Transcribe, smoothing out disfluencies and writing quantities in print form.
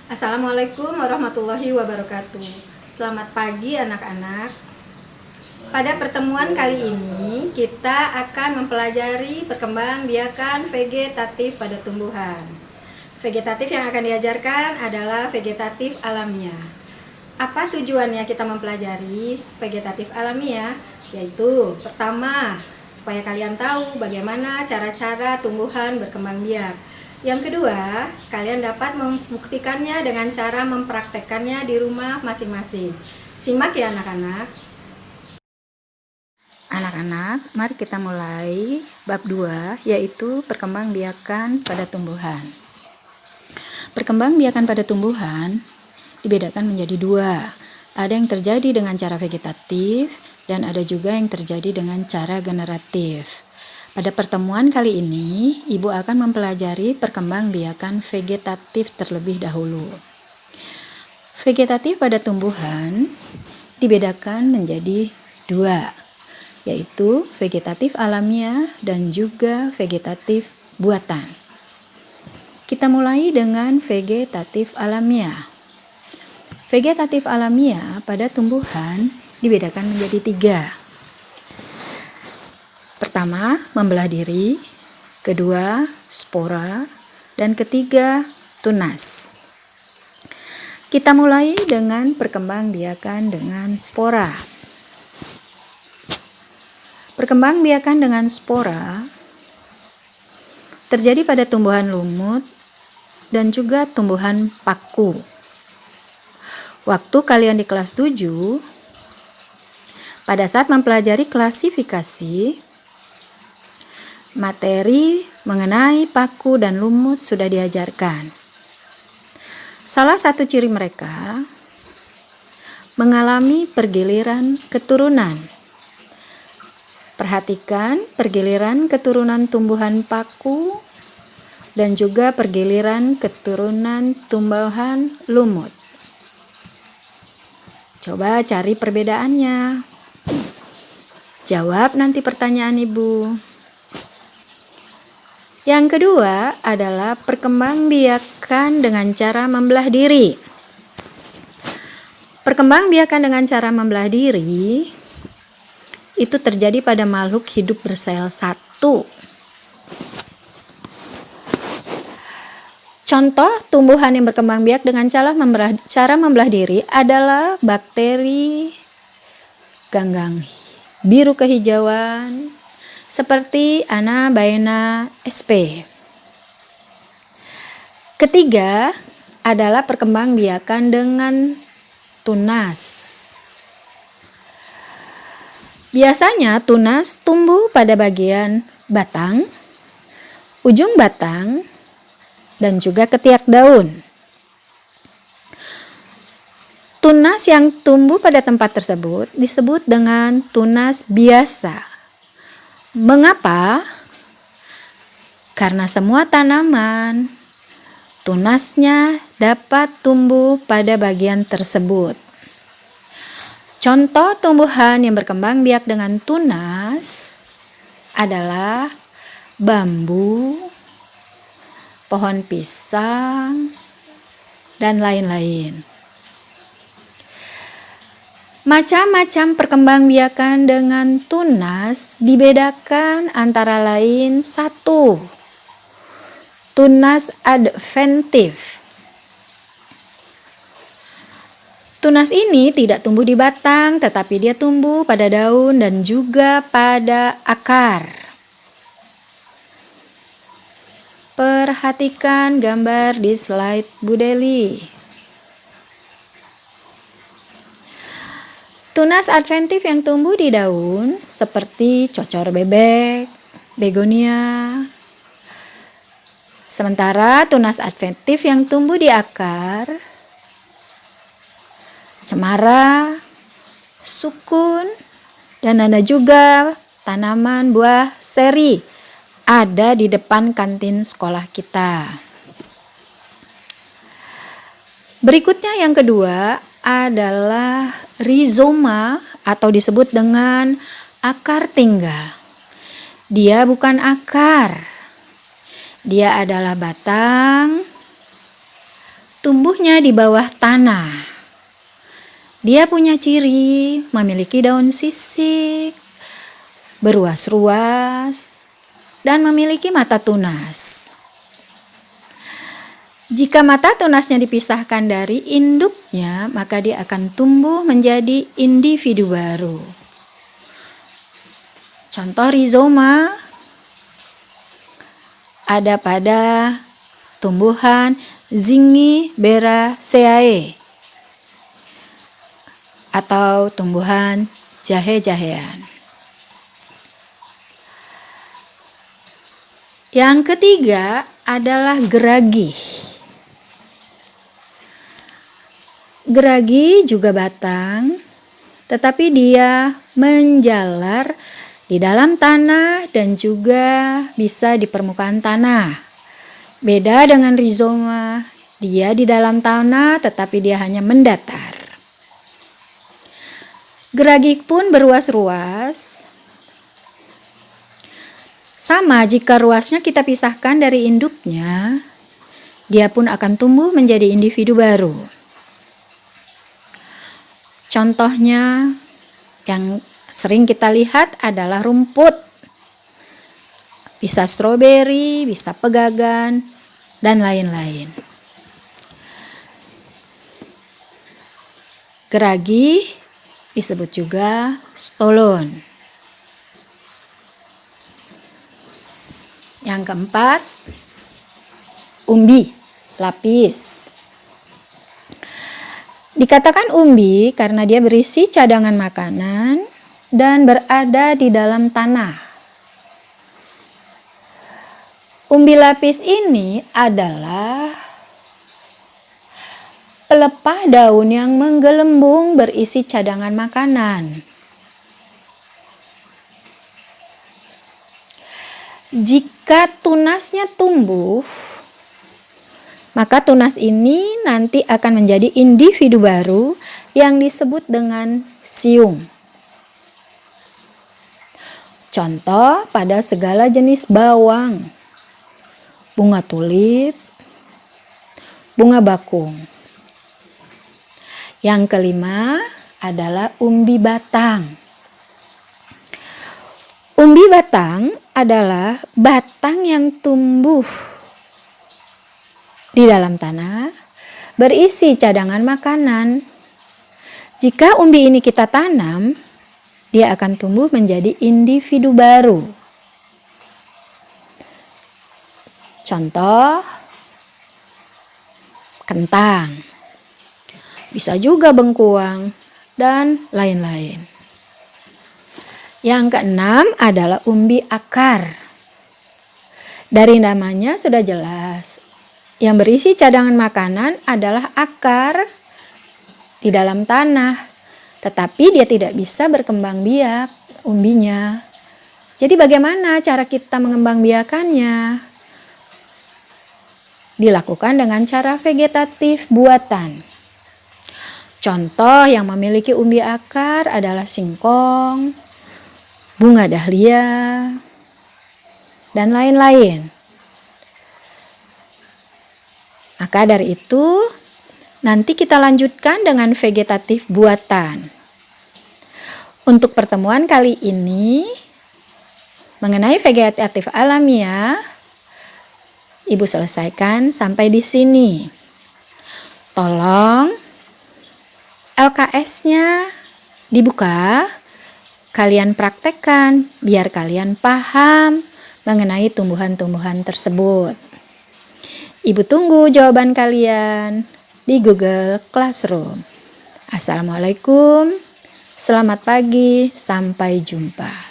Assalamualaikum warahmatullahi wabarakatuh. Selamat pagi anak-anak. Pada pertemuan kali ini kita akan mempelajari perkembangbiakan vegetatif pada tumbuhan. Vegetatif yang akan diajarkan adalah vegetatif alamiah. Apa tujuannya kita mempelajari vegetatif alamiah? Yaitu pertama, supaya kalian tahu bagaimana cara-cara tumbuhan berkembang biak. Yang kedua, kalian dapat membuktikannya dengan cara mempraktekkannya di rumah masing-masing. Simak ya anak-anak. Anak-anak, mari kita mulai bab 2, yaitu perkembangbiakan pada tumbuhan. Perkembangbiakan pada tumbuhan dibedakan menjadi dua. Ada yang terjadi dengan cara vegetatif dan ada juga yang terjadi dengan cara generatif. Pada pertemuan kali ini, Ibu akan mempelajari perkembangbiakan vegetatif terlebih dahulu. Vegetatif pada tumbuhan dibedakan menjadi dua, yaitu vegetatif alamiah dan juga vegetatif buatan. Kita mulai dengan vegetatif alamiah. Vegetatif alamiah pada tumbuhan dibedakan menjadi tiga. Pertama, membelah diri, kedua, spora, dan ketiga, tunas. Kita mulai dengan perkembangbiakan dengan spora. Perkembangbiakan dengan spora terjadi pada tumbuhan lumut dan juga tumbuhan paku. Waktu kalian di kelas 7, pada saat mempelajari klasifikasi, materi mengenai paku dan lumut sudah diajarkan. Salah satu ciri mereka mengalami pergiliran keturunan. Perhatikan pergiliran keturunan tumbuhan paku dan juga pergiliran keturunan tumbuhan lumut. Coba cari perbedaannya. Jawab nanti pertanyaan Ibu. Yang kedua adalah perkembangbiakan dengan cara membelah diri. Perkembangbiakan dengan cara membelah diri itu terjadi pada makhluk hidup bersel satu. Contoh tumbuhan yang berkembang biak dengan cara membelah diri adalah bakteri ganggang biru kehijauan seperti Anabaena sp. Ketiga adalah perkembangbiakan dengan tunas. Biasanya tunas tumbuh pada bagian batang, ujung batang, dan juga ketiak daun. Tunas yang tumbuh pada tempat tersebut disebut dengan tunas biasa. Mengapa? Karena semua tanaman tunasnya dapat tumbuh pada bagian tersebut. Contoh tumbuhan yang berkembang biak dengan tunas adalah bambu, pohon pisang, dan lain-lain. Macam-macam perkembangbiakan dengan tunas dibedakan antara lain satu, tunas adventif. Tunas ini tidak tumbuh di batang, tetapi dia tumbuh pada daun dan juga pada akar. Perhatikan gambar di slide Bu Deli. Tunas adventif yang tumbuh di daun seperti cocor bebek, begonia. Sementara tunas adventif yang tumbuh di akar, cemara, sukun, dan ada juga tanaman buah seri ada di depan kantin sekolah kita. Berikutnya yang kedua adalah rizoma atau disebut dengan akar tinggal. Dia bukan akar. Dia adalah batang, tumbuhnya di bawah tanah. Dia punya ciri memiliki daun sisik, beruas-ruas, dan memiliki mata tunas. Jika mata tunasnya dipisahkan dari induknya, maka dia akan tumbuh menjadi individu baru. Contoh rizoma ada pada tumbuhan Zingiberaceae atau tumbuhan jahe-jahean. Yang ketiga adalah geragi. Geragi juga batang, tetapi dia menjalar di dalam tanah dan juga bisa di permukaan tanah. Beda dengan rizoma, dia di dalam tanah tetapi dia hanya mendatar. Geragi pun beruas-ruas. Sama, jika ruasnya kita pisahkan dari induknya, dia pun akan tumbuh menjadi individu baru. Contohnya yang sering kita lihat adalah rumput. Bisa stroberi, bisa pegagan, dan lain-lain. Geragi disebut juga stolon. Yang keempat, umbi, lapis. Dikatakan umbi karena dia berisi cadangan makanan dan berada di dalam tanah. Umbi lapis ini adalah pelepah daun yang menggelembung berisi cadangan makanan. Jika tunasnya tumbuh, maka tunas ini nanti akan menjadi individu baru yang disebut dengan siung. Contoh pada segala jenis bawang, bunga tulip, bunga bakung. Yang kelima adalah umbi batang. Umbi batang adalah batang yang tumbuh di dalam tanah, berisi cadangan makanan. Jika umbi ini kita tanam, dia akan tumbuh menjadi individu baru. Contoh, kentang, bisa juga bengkuang, dan lain-lain. Yang keenam adalah umbi akar. Dari namanya sudah jelas, yang berisi cadangan makanan adalah akar di dalam tanah, tetapi dia tidak bisa berkembang biak umbinya. Jadi bagaimana cara kita mengembang biakannya? Dilakukan dengan cara vegetatif buatan. Contoh yang memiliki umbi akar adalah singkong, bunga dahlia, dan lain-lain. Maka dari itu, nanti kita lanjutkan dengan vegetatif buatan. Untuk pertemuan kali ini, mengenai vegetatif alamiah, Ibu selesaikan sampai di sini. Tolong LKS-nya dibuka, kalian praktekkan biar kalian paham mengenai tumbuhan-tumbuhan tersebut. Ibu tunggu jawaban kalian di Google Classroom. Assalamualaikum, selamat pagi, sampai jumpa.